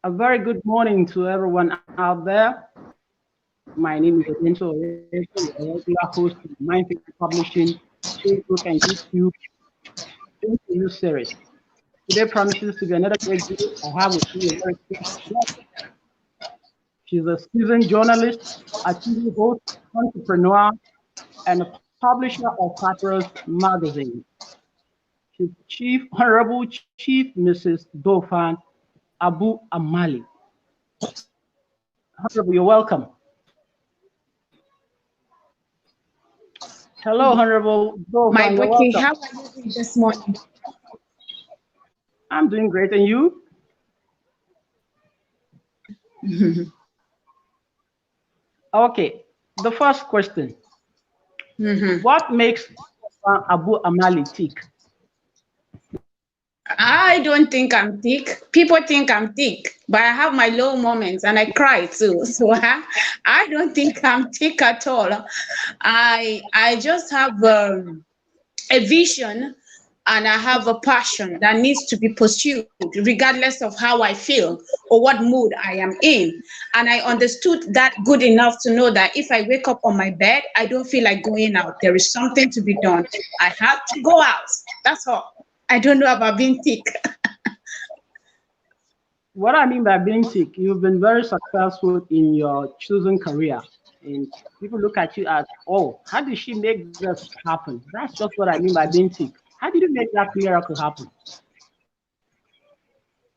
A very good morning to everyone out there. My name is Developmental Journalism, a regular host of Mindful Publishing, Facebook and YouTube interview series. Today promises to be another great day. I have with me a very special guest. She's a seasoned journalist, a TV host, entrepreneur, and a publisher of Papyrus Magazine. She's Honorable Chief Mrs. Doofan Abu-Amali. Honorable, you're welcome. Hello, Honorable Doofan. My bookie, how are you doing this morning? I'm doing great, and you? Okay, the first question. What makes Doofan Abu-Amali tick? I don't think I'm thick. People think I'm thick, but I have my low moments and I cry too. So I don't think I'm thick at all. I just have a vision and I have a passion that needs to be pursued regardless of how I feel or what mood I am in. And I understood that good enough to know that if I wake up on my bed, I don't feel like going out. There is something to be done. I have to go out. That's all. I don't know about being thick. What I mean by being thick, you've been very successful in your chosen career. And people look at you as, oh, how did she make this happen? That's just what I mean by being thick. How did you make that miracle happen?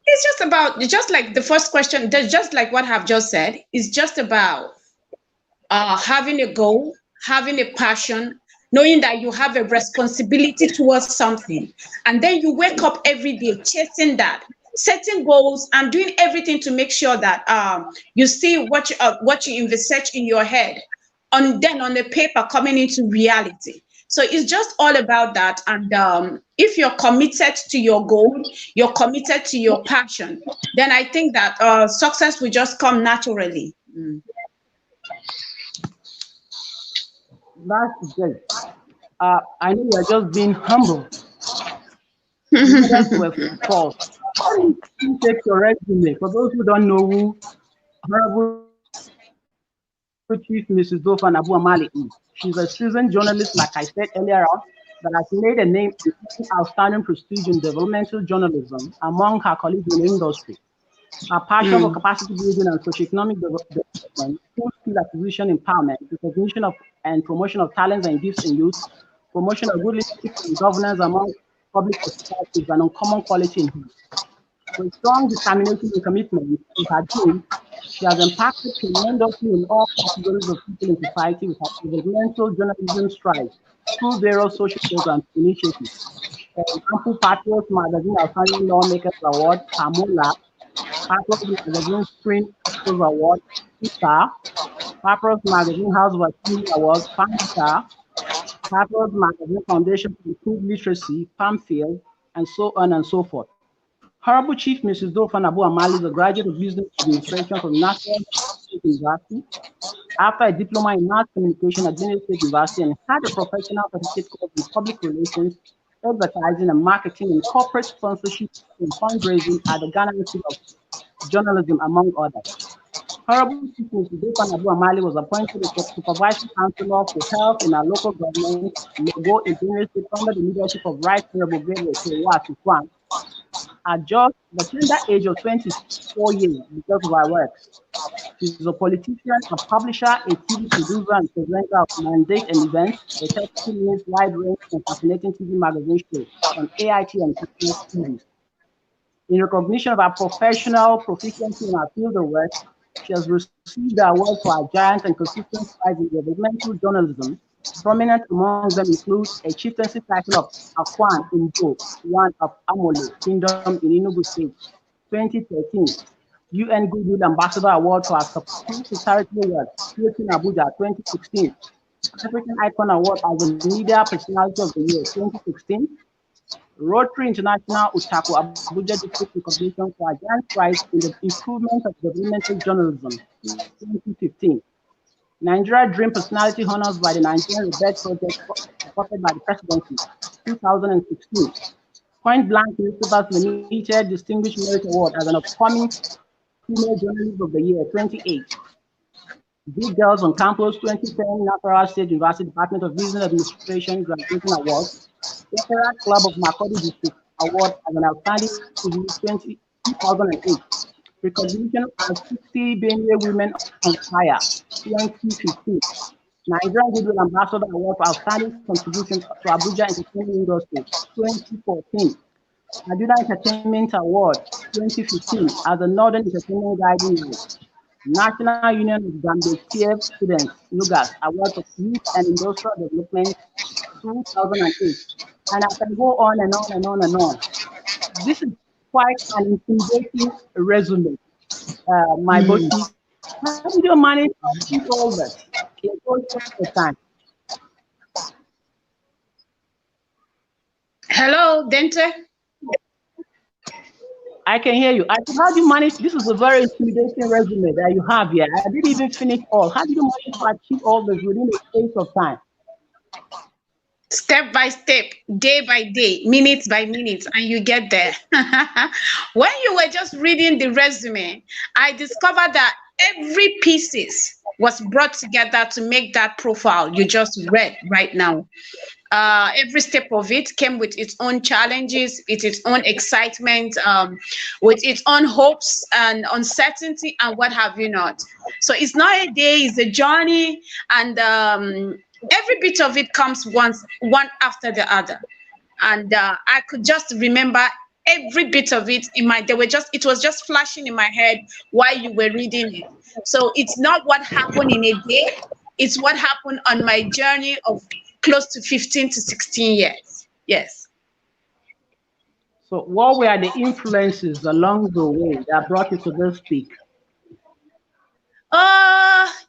It's just about, just like the first question, just like what I've just said, it's just about having a goal, having a passion, knowing that you have a responsibility towards something. And then you wake up every day chasing that, setting goals and doing everything to make sure that you see what you envisage in your head, and then on the paper coming into reality. So it's just all about that. And if you're committed to your goal, you're committed to your passion, then I think that success will just come naturally. That's great. I know you're just being humble. That's were false. You take your resume. For those who don't know who Honorable Chief Mrs. Doofan Abu-Amali is, she's a seasoned journalist, like I said earlier on, that has made a name in outstanding prestige in developmental journalism among her colleagues in the industry. Her passion for capacity building and socioeconomic development, full-skill acquisition empowerment, recognition of and promotion of talents and gifts in youth, promotion of good leadership and governance among public perspectives, and uncommon quality in youth. With strong determination and commitment to her dream, she has impacted tremendously in all categories of people in society with her developmental journalism strides through various social programs and initiatives. For example, Papyrus Magazine Outstanding Lawmakers Award, PAMOLA, Papyrus Magazine Screen Actors Award, PAMSAA, Papyrus Magazine House of Achievement Award, PAMSHAA, Papyrus Magazine Foundation for Improved Literacy, PAMFIL, and so on and so forth. Honorable Chief Mrs. Doofan Abu-Amali is a graduate of Business Administration from National State University. After a diploma in mass communication at Benue State University and had a professional certificate course in public relations, advertising and marketing, and corporate sponsorship and fundraising at the Ghana Institute of Journalism, among others. Honorable Chief Mrs. Doofan Abu-Amali was appointed as Supervisory Councillor for Health in our local government, Logo, in Benue State, under the leadership of Right Honorable Gabriel Kwan, at just the tender age of 24 years because of her works. She's a politician, a publisher, a TV producer, and presenter of mandate and events, a 30-minute wide-range and fascinating TV magazine show on AIT and TV. In recognition of her professional proficiency in her field of work, she has received the award for her giant and consistent strides in developmental journalism. Prominent among them include a chieftaincy title of Akwan in Bo, one of Amole Kingdom in Enugu State, 2013. UN Goodwill Ambassador Award for her support to charitable work, in Abuja, 2016. African Icon Award as the Media Personality of the Year, 2016. Rotary International Utaku Abuja District recognition for her giant strides in the improvement of developmental journalism, 2015. Nigeria Dream Personality Honors by the Nigerian Rebirth Project, supported by the Presidency, 2016. Point Blank Newspapers Limited Distinguished Merit Award as an upcoming Female Journalist of the Year 28. Big Girls on Campus 2010 Natural State University Department of Business Administration Graduating Award. Veteran Club of Makurdi District Award as an Outstanding Activist 2008. Recognition as 60 Benue Women on Fire 2015. Nigerian Goodwill Ambassador Award for Outstanding Contribution to Abuja Entertainment Industry 2014. Kaduna Entertainment Award 2015 as the Northern Entertainment Guiding Light. National Union of Gambia Students, NUGAS, Award for Youth and Industrial Development 2008. And I can go on and on and on and on. This is quite an intimidating resume, my body. How did you manage to keep all this in so short a time? Hello, Dente. I can hear you. How do you manage? This is a very intimidating resume that you have here. I didn't even finish all. How did you manage to achieve all this within a space of time? Step by step, day by day, minute by minute, and you get there. When you were just reading the resume, I discovered that every pieces was brought together to make that profile you just read right now. Every step of it came with its own challenges, with its own excitement, with its own hopes and uncertainty and what have you not. So it's not a day, it's a journey, and every bit of it comes one after the other. And I could just remember every bit of it in my, it was just flashing in my head while you were reading it. So it's not what happened in a day, it's what happened on my journey of close to 15 to 16 years. Yes. So what were the influences along the way that brought you to this peak?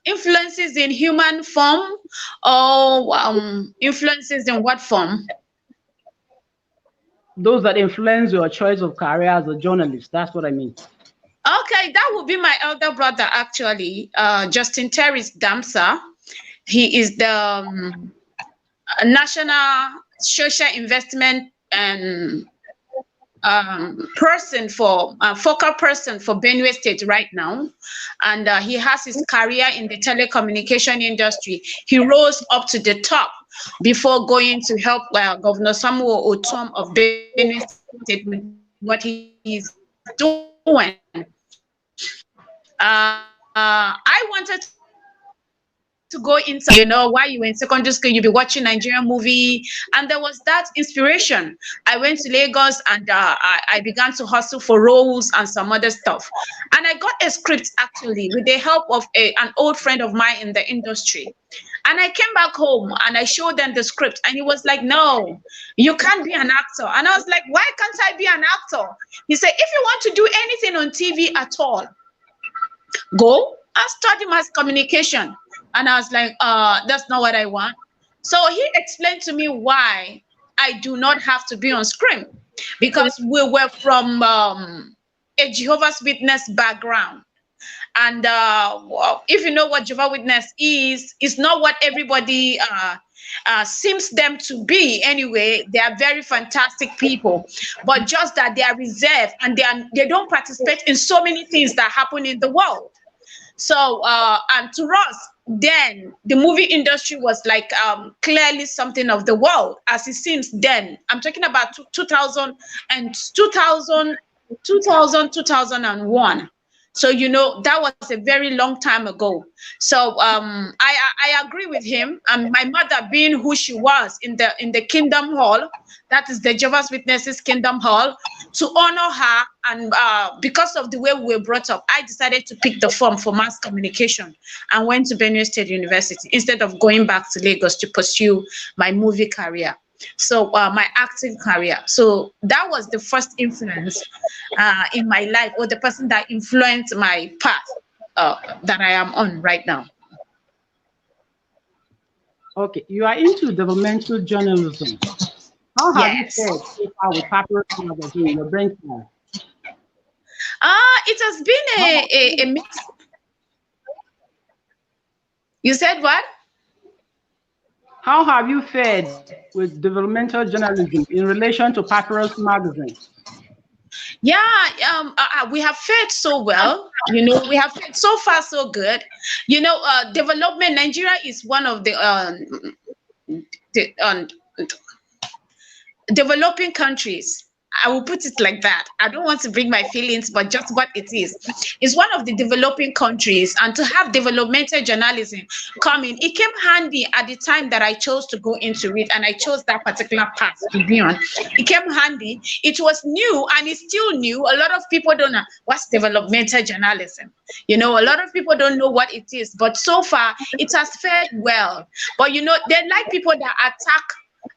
Influences in human form, or influences in what form? Those that influence your choice of career as a journalist. That's what I mean. Okay, that would be my elder brother, actually, Justin Terry's Damsa. He is the national social investment and focal person for Benue State right now, and he has his career in the telecommunication industry. He rose up to the top before going to help Governor Samuel Otom of Benue State with what he is doing. I wanted to go into, while you were in secondary school, you'll be watching Nigerian movie, and there was that inspiration. I went to Lagos, and I began to hustle for roles and some other stuff, and I got a script actually with the help of an old friend of mine in the industry. And I came back home and I showed them the script, and he was like, "No, you can't be an actor." And I was like, "Why can't I be an actor?" He said, "If you want to do anything on TV at all, go and study mass communication." And I was like, that's not what I want. So he explained to me why I do not have to be on screen, because we were from a Jehovah's Witness background. And if you know what Jehovah's Witness is, it's not what everybody seems them to be. Anyway, they are very fantastic people, but just that they are reserved, and they don't participate in so many things that happen in the world. So, and to us, then the movie industry was like clearly something of the world, as it seems then. I'm talking about 2000 and 2001. So, that was a very long time ago. So I agree with him. And my mother, being who she was in the Kingdom Hall, that is the Jehovah's Witnesses Kingdom Hall, to honor her, and because of the way we were brought up, I decided to pick the form for mass communication and went to Benue State University instead of going back to Lagos to pursue my movie career. So my acting career. So that was the first influence in my life, or the person that influenced my path that I am on right now. Okay, you are into developmental journalism. How have you fared so far with Papyrus Magazine, your brainchild? It has been a mix. You said what? How have you fared with developmental journalism in relation to Papyrus Magazine? Yeah, we have fared so well. You know, we have fared so far so good. You know, development. Nigeria is one of the developing countries. I will put it like that. I don't want to bring my feelings, but just what it is. It's one of the developing countries, and to have developmental journalism coming, it came handy at the time that I chose to go into it, and I chose that particular path to be on. It came handy. It was new, and it's still new. A lot of people don't know what's developmental journalism. You know, a lot of people don't know what it is, but so far it has fared well. But you know, they like people that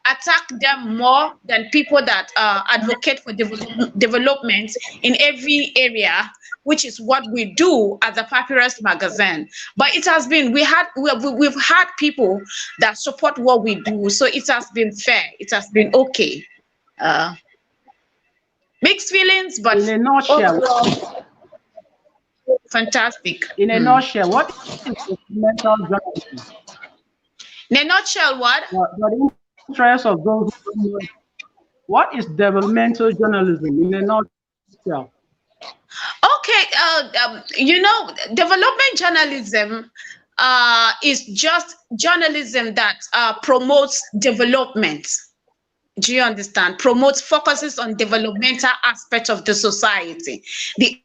attack them more than people that advocate for development in every area, which is what we do at the Papyrus magazine. But it has been, we've had people that support what we do, so it has been fair, it has been okay. Mixed feelings, but in a nutshell, overall, fantastic. In a nutshell, what is developmental journalism? In a nutshell, what? The interest of those who don't know, what is developmental journalism in a nutshell? Okay, you know, development journalism is just journalism that promotes development. Do you understand? Promotes, focuses on developmental aspects of the society. The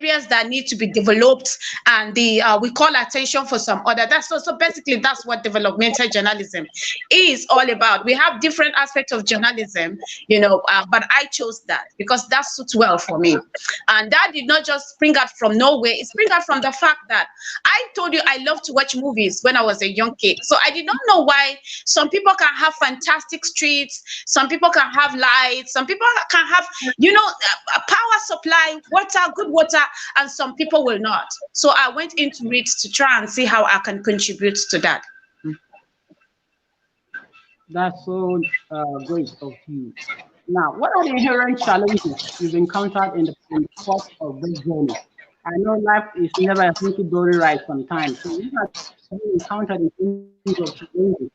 areas that need to be developed, and the we call attention for some other. That's so basically that's what developmental journalism is all about. We have different aspects of journalism, you know, but I chose that because that suits well for me, and that did not just spring out from nowhere. It sprang out from the fact that I told you I love to watch movies when I was a young kid. So I did not know why some people can have fantastic streets, some people can have lights, some people can have, you know, a power supply, water, good water, and some people will not. So I went into it to try and see how I can contribute to that. That's so great of you. Now, what are the inherent challenges you've encountered in the course of this journey? I know life is never a hunky-dory ride sometimes. So what have you encountered in terms of challenges?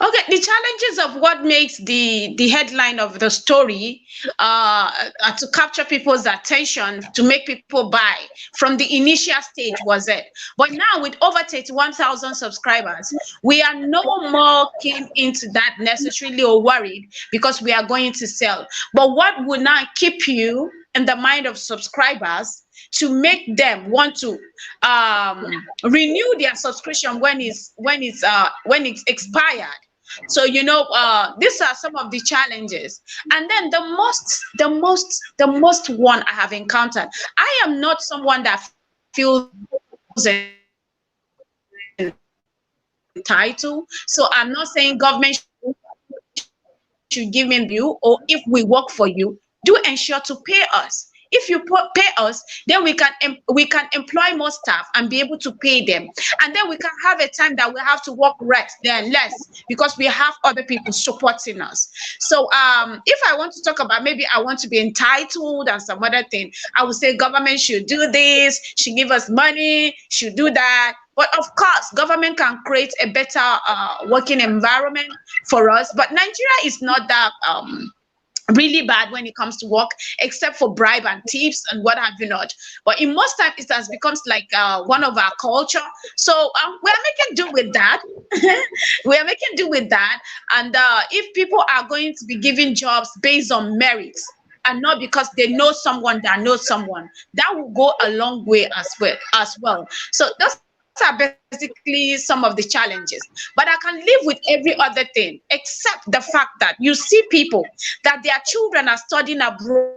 Okay, the challenges of what makes the headline of the story to capture people's attention, to make people buy from the initial stage was it. But now with over 31,000 subscribers, we are no more keen into that necessarily or worried because we are going to sell. But what will now keep you in the mind of subscribers to make them want to renew their subscription when it's expired? So you know, these are some of the challenges. And then the most one I have encountered, I am not someone that feels entitled, so I'm not saying government should give me view, or if we work for you, do ensure to pay us. If you pay us, then we can employ more staff and be able to pay them, and then we can have a time that we have to work less because we have other people supporting us. So if I want to talk about, maybe I want to be entitled and some other thing, I would say government should do this, should give us money, should do that. But of course, government can create a better working environment for us. But Nigeria is not that really bad when it comes to work, except for bribe and tips and what have you not. But in most times, it has become like one of our culture. So we are making do with that. We are making do with that. And if people are going to be given jobs based on merits and not because they know someone that knows someone, that will go a long way as well. So those are basically some of the challenges, but I can live with every other thing except the fact that you see people that their children are studying abroad,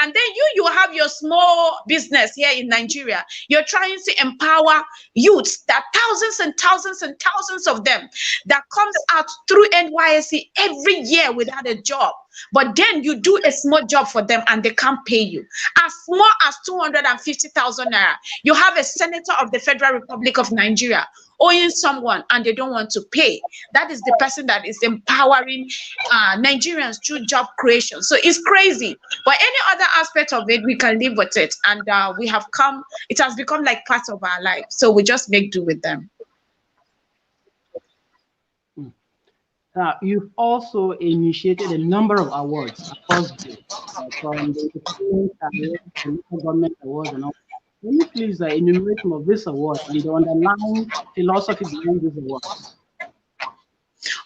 and then you have your small business here in Nigeria. You're trying to empower youths, that thousands and thousands and thousands of them that comes out through NYSC every year without a job, but then you do a small job for them and they can't pay you. As small as 250,000 naira. You have a senator of the Federal Republic of Nigeria owing someone and they don't want to pay. That is the person that is empowering Nigerians through job creation. So it's crazy. But any other aspect of it, we can live with it. And it has become like part of our life. So we just make do with them. You've also initiated a number of awards across the from the government awards and all. Can you please enumerate some of these awards and the underlying philosophy behind these awards?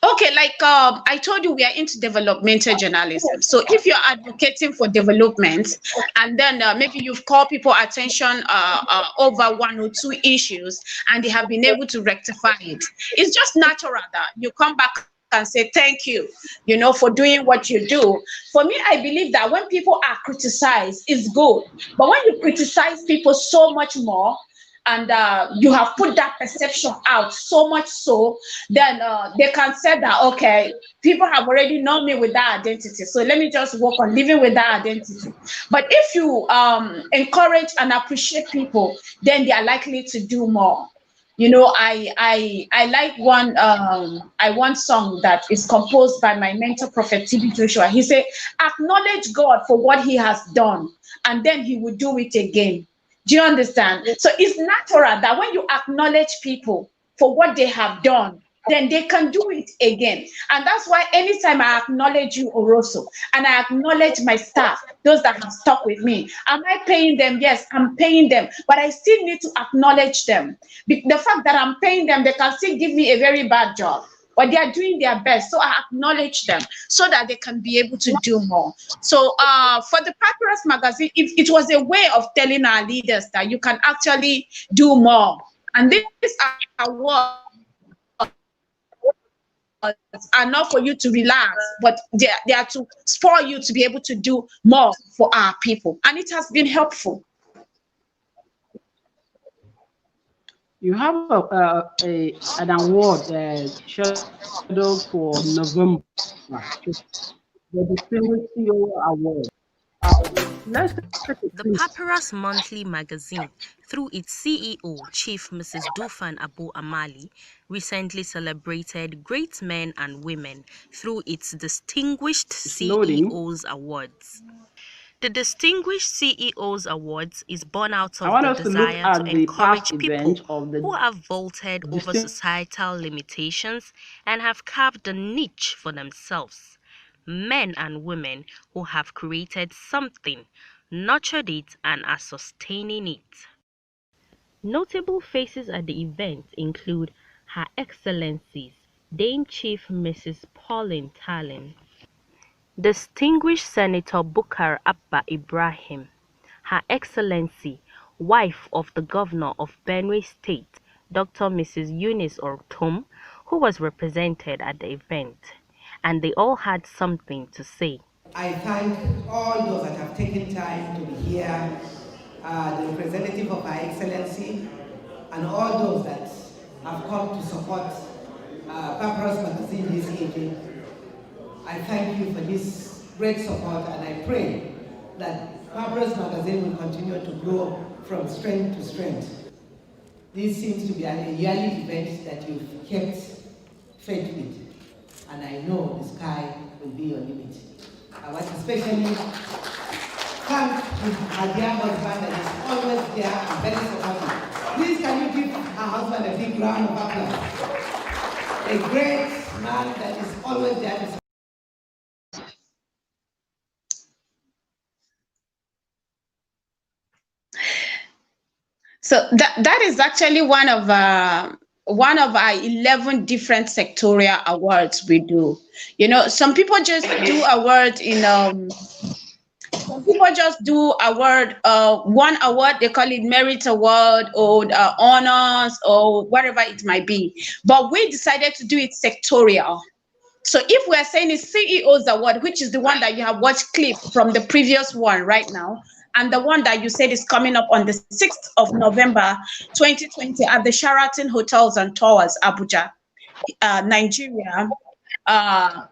Okay, like I told you, we are into developmental journalism. So if you're advocating for development, and then maybe you've called people attention over one or two issues, and they have been able to rectify it, it's just natural that you come back and say thank you, for doing what you do. For me, I believe that when people are criticized, it's good. But when you criticize people so much more, and you have put that perception out so much so, then they can say that, okay, people have already known me with that identity, so let me just work on living with that identity. But if you encourage and appreciate people, then they are likely to do more. I like one song that is composed by my mentor, Prophet TB Joshua. He said, acknowledge God for what he has done, and then he will do it again. Do you understand? So it's natural that when you acknowledge people for what they have done, then they can do it again. And that's why anytime I acknowledge you, Oroso, and I acknowledge my staff, those that have stuck with me, am I paying them? Yes, I'm paying them, but I still need to acknowledge them. The fact that I'm paying them, they can still give me a very bad job, but they are doing their best. So I acknowledge them so that they can be able to do more. So for the Papyrus Magazine, it was a way of telling our leaders that you can actually do more. And this award are not for you to relax, but they are to spur you to be able to do more for our people. And it has been helpful. You have an award scheduled for November, the Distinguished CEO Award. The Papyrus Monthly magazine, through its CEO, Chief Mrs. Doofan Abu-Amali, recently celebrated great men and women through its Distinguished CEOs Awards. The Distinguished CEOs Awards is born out of the desire to encourage people who have vaulted over societal limitations and have carved a niche for themselves. Men and women who have created something, nurtured it, and are sustaining it. Notable faces at the event include Her Excellencies Dame Chief Mrs. Pauline Tallinn, Distinguished Senator Bukar Abba Ibrahim, Her Excellency, wife of the Governor of Benue State, Dr. Mrs. Eunice Ortum, who was represented at the event, and they all had something to say. I thank all those that have taken time to be here, the representative of Her Excellency, and all those that have come to support Papyrus Magazine this evening. I thank you for this great support, and I pray that Papyrus Magazine will continue to grow from strength to strength. This seems to be a yearly event that you've kept faith with, and I know the sky will be your limit. I want to especially thank her dear husband that is always there and very supportive. Please, can you give her husband a big round of applause? A great man that is always there to support. So that is actually one of our 11 different sectorial awards we do. Some people just do award in some people just do award one award, they call it merit award or honors or whatever it might be. But we decided to do it sectorial. So if we're saying it's CEO's award, which is the one that you have watched clip from the previous one right now, and the one that you said is coming up on the 6th of November, 2020 at the Sheraton Hotels and Towers, Abuja. Nigeria,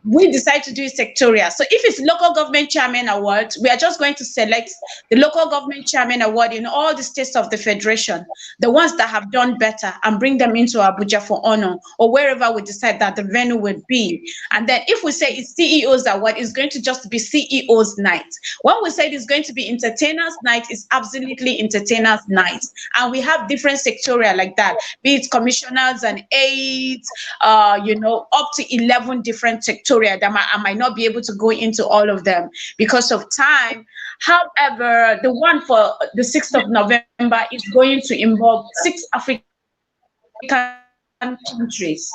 we decide to do it sectorial. So if it's local government chairman award, we are just going to select the local government chairman award in all the states of the federation, the ones that have done better, and bring them into Abuja for honor, or wherever we decide that the venue would be. And then if we say it's CEO's award, it's going to just be CEO's night. When we say it's going to be entertainers night, it's absolutely entertainers night. And we have different sectorial like that, be it commissioners and aides, up to 11 different sectorial that I might not be able to go into all of them because of time. However, the one for the 6th of November is going to involve 6 African countries.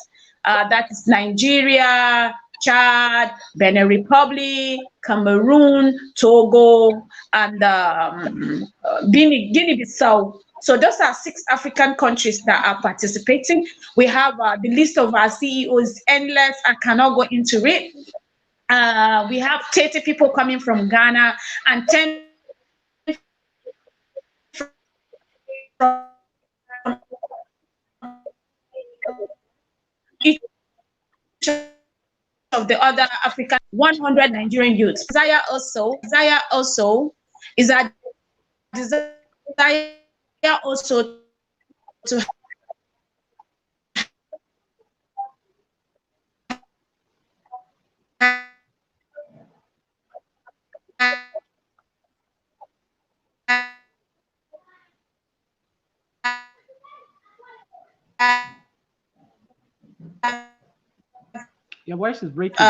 That is Nigeria, Chad, Benin Republic, Cameroon, Togo, and Guinea-Bissau. So those are 6 African countries that are participating. We have the list of our CEOs endless. I cannot go into it. We have 30 people coming from Ghana and 10 from each of the other African, 100 Nigerian youths. Desire also is a desire also to Your voice is breaking.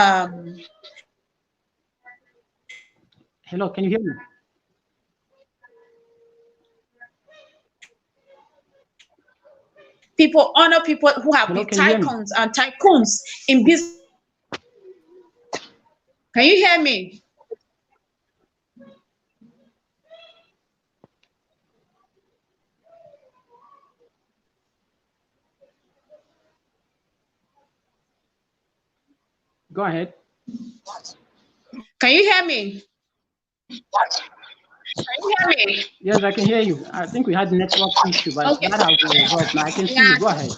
Hello, can you hear me? people honor people who have been tycoons in business. Can you hear me? Go ahead. Can you hear me? Can you hear me? Yes, I can hear you. I think we had network issue, but Okay. that has been resolved. Now I can see you. Go ahead.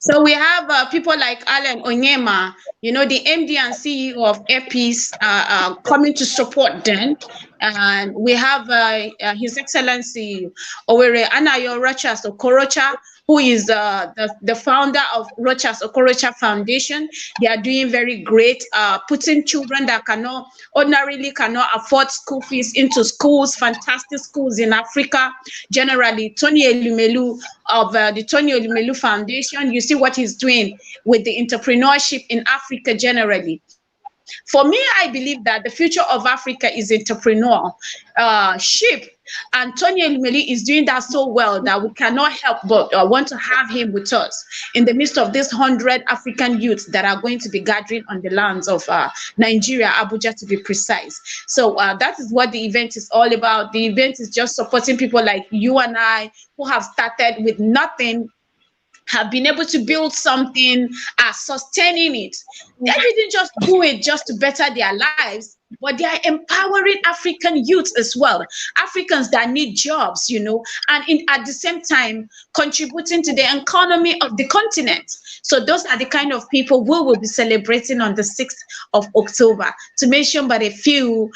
So we have people like Alan Onyema, the MD and CEO of Airpeace, coming to support them. And we have His Excellency Owere Anayo Rochas Okorocha, who is the founder of Rochas Okorocha Foundation. They are doing very great, putting children that ordinarily cannot afford school fees into schools, fantastic schools in Africa. Generally, Tony Elumelu of the Tony Elumelu Foundation, you see what he's doing with the entrepreneurship in Africa generally. For me, I believe that the future of Africa is entrepreneurship. And Tony Elumelu is doing that so well that we cannot help but want to have him with us in the midst of these 100 African youths that are going to be gathering on the lands of Nigeria, Abuja to be precise. So that is what the event is all about. The event is just supporting people like you and I who have started with nothing, have been able to build something, are sustaining it. They didn't just do it just to better their lives, but they are empowering African youth as well. Africans that need jobs, and at the same time, contributing to the economy of the continent. So those are the kind of people we will be celebrating on the 6th of October. To mention but a few,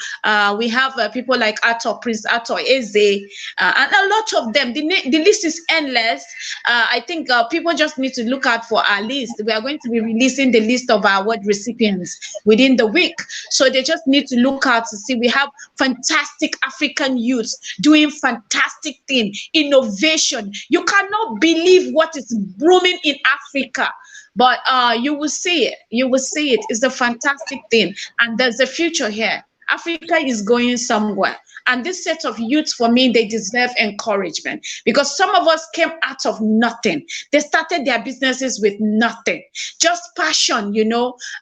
we have people like Prince Ato Eze, and a lot of them. The list is endless. I think people just need to look out for our list. We are going to be releasing the list of our award recipients within the week. So they just need to look out to see we have fantastic African youths doing fantastic things, innovation. You cannot believe what is blooming in Africa. But you will see it. You will see it. It's a fantastic thing. And there's a future here. Africa is going somewhere. And this set of youth, for me, they deserve encouragement because some of us came out of nothing. They started their businesses with nothing, just passion,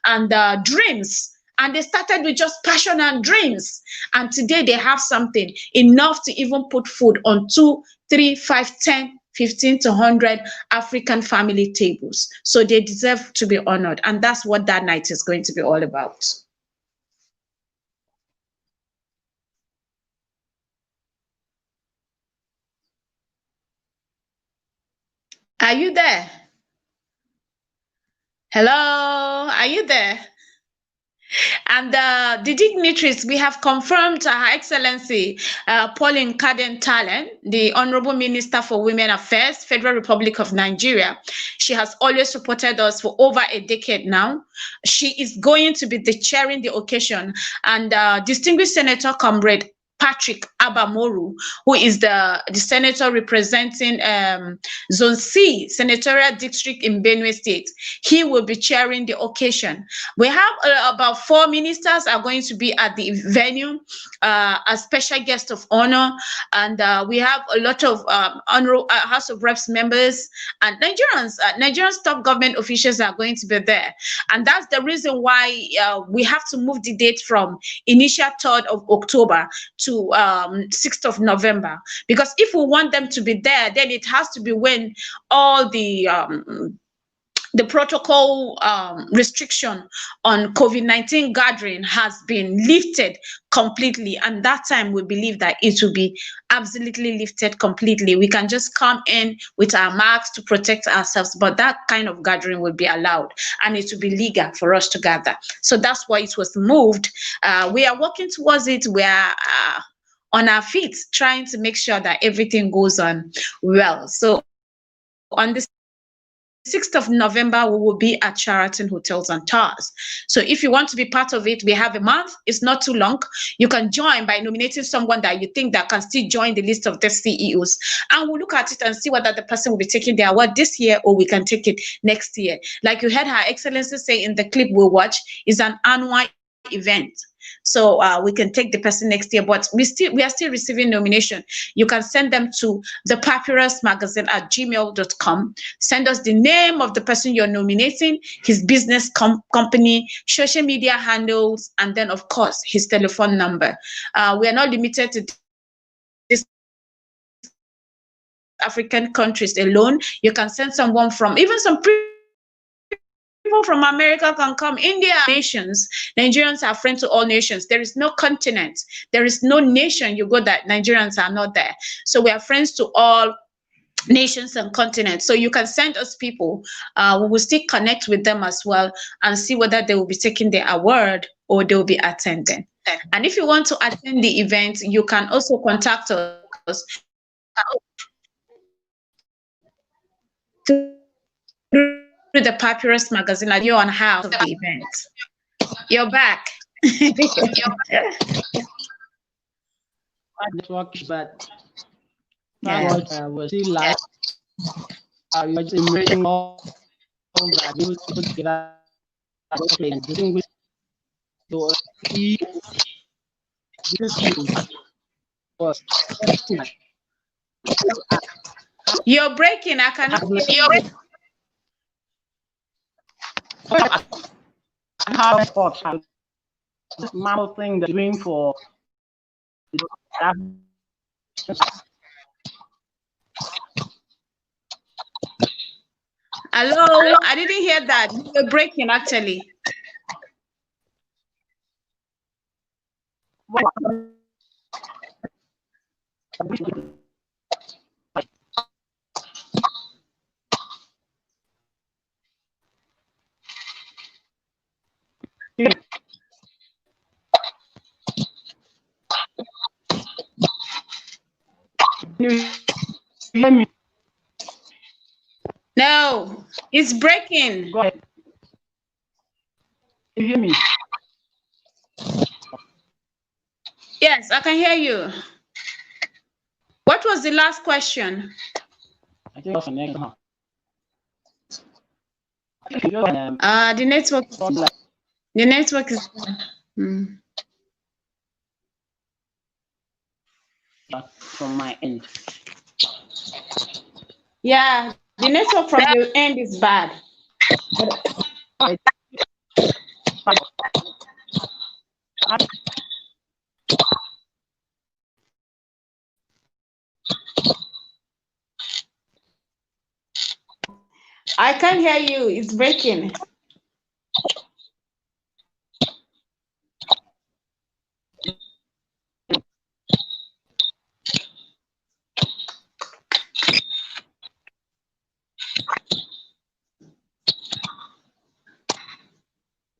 and dreams. And they started with just passion and dreams. And today they have something enough to even put food on 2, 3, 5, 10, 15 to 100 African family tables. So they deserve to be honored. And that's what that night is going to be all about. Are you there? Hello, are you there? And the dignitaries, we have confirmed Her Excellency Pauline Kaden Talent, the Honorable Minister for Women Affairs, Federal Republic of Nigeria. She has always supported us for over a decade now. She is going to be the chairing the occasion. And distinguished Senator Comrade Patrick Abamoru, who is the senator representing Zone C senatorial district in Benue State. He will be chairing the occasion. We have about 4 ministers are going to be at the venue as special guest of honor, and we have a lot of House of Reps members and Nigerian top government officials are going to be there, and that's the reason why we have to move the date from initial 3rd of October to 6th of November, because if we want them to be there, then it has to be when all the protocol restriction on COVID-19 gathering has been lifted completely. And that time we believe that it will be absolutely lifted completely. We can just come in with our masks to protect ourselves, but that kind of gathering will be allowed and it will be legal for us to gather. So that's why it was moved. We are working towards it. We are on our feet trying to make sure that everything goes on well. So on the 6th of November, we will be at Sheraton Hotels and Towers. So if you want to be part of it, we have a month. It's not too long. You can join by nominating someone that you think that can still join the list of the CEOs. And we'll look at it and see whether the person will be taking the award this year or we can take it next year. Like you heard Her Excellency say in the clip we watch, is an annual event. So we can take the person next year, but we are still receiving nomination. You can send them to the Papyrus Magazine at gmail.com. Send us the name of the person you're nominating, his business company, social media handles, and then of course his telephone number. We are not limited to this African countries alone. You can send someone from even some people from America can come. India, nations. Nigerians are friends to all nations. There is no continent. There is no nation you go that Nigerians are not there. So we are friends to all nations and continents. So you can send us people. We will still connect with them as well and see whether they will be taking the award or they will be attending. And if you want to attend the event, you can also contact us through the Papyrus Magazine at you on how of the event. You're back. Network, but we're still live. We're just embracing all that we put together and distinguish to see this was. You're breaking. I cannot hear you. How thoughts this model thing they're doing for Hello, I didn't hear that. You're breaking actually. you hear me? No, it's breaking. Go ahead. You hear me? Yes, I can hear you. What was the last question? I think that's the next one. The network. The network is. From my end. Yeah, the network from your end is bad. I can't hear you. It's breaking.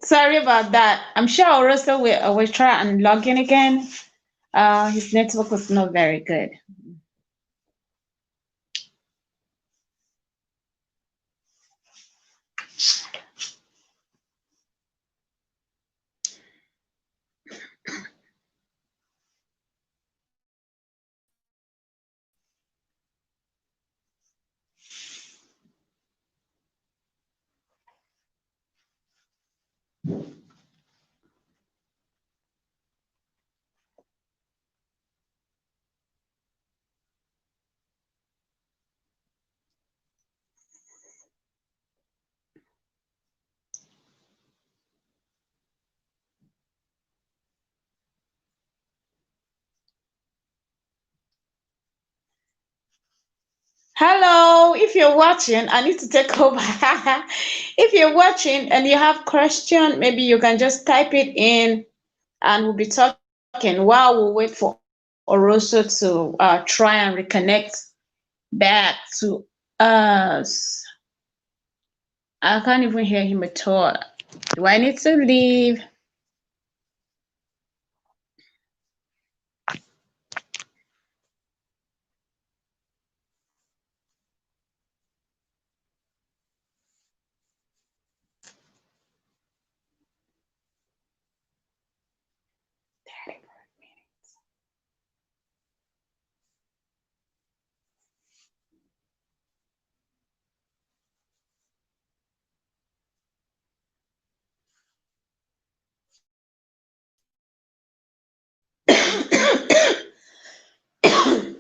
Sorry about that. I'm sure Oroso will try and log in again. His network was not very good. Hello, if you're watching, I need to take over. If you're watching and you have question, maybe you can just type it in and we'll be talking while we wait for Oroso to try and reconnect back to us. I can't even hear him at all. Do I need to leave?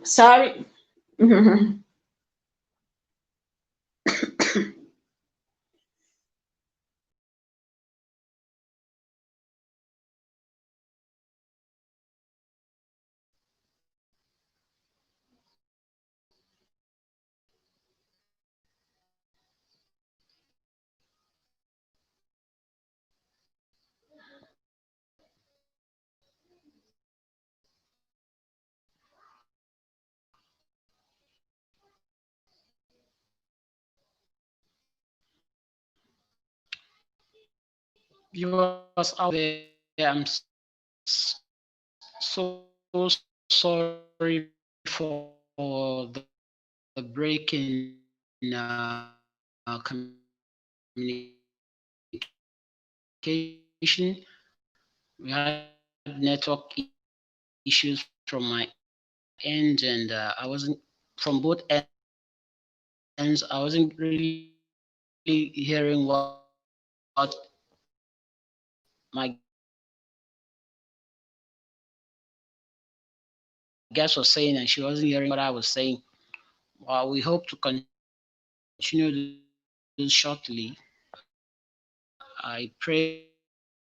Sorry. Viewers out there, I'm so sorry for the break in communication. We had network issues from my end, and I wasn't from both ends. I wasn't really hearing what my guest was saying, and she wasn't hearing what I was saying. We hope to continue this shortly. I pray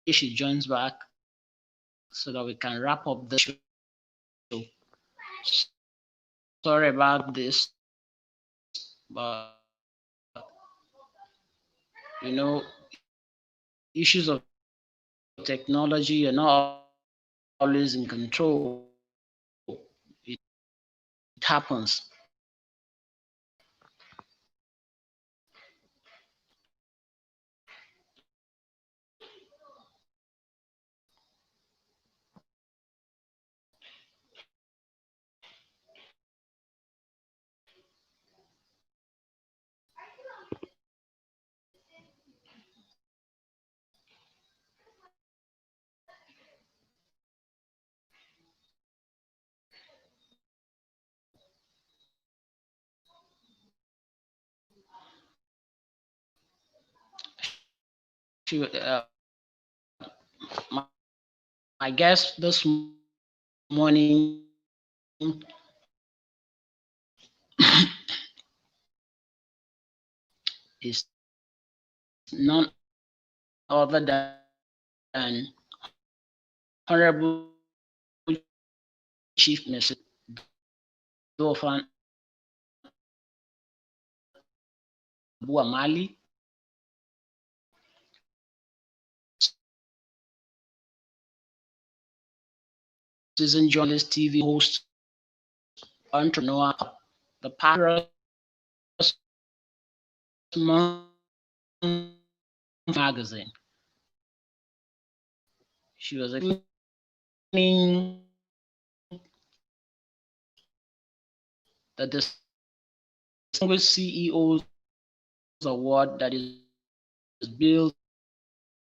she joins back so that we can wrap up the show. Sorry about this, but you know, issues of technology are not always in control. It happens. She, my, my guest this morning is none other than Honorable Chief Mrs. Doofan Abu-Amali, seasoned journalist, TV host, entrepreneur, the Papyrus Magazine She was explaining that the Distinguished CEO's Award that is built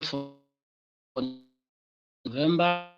for November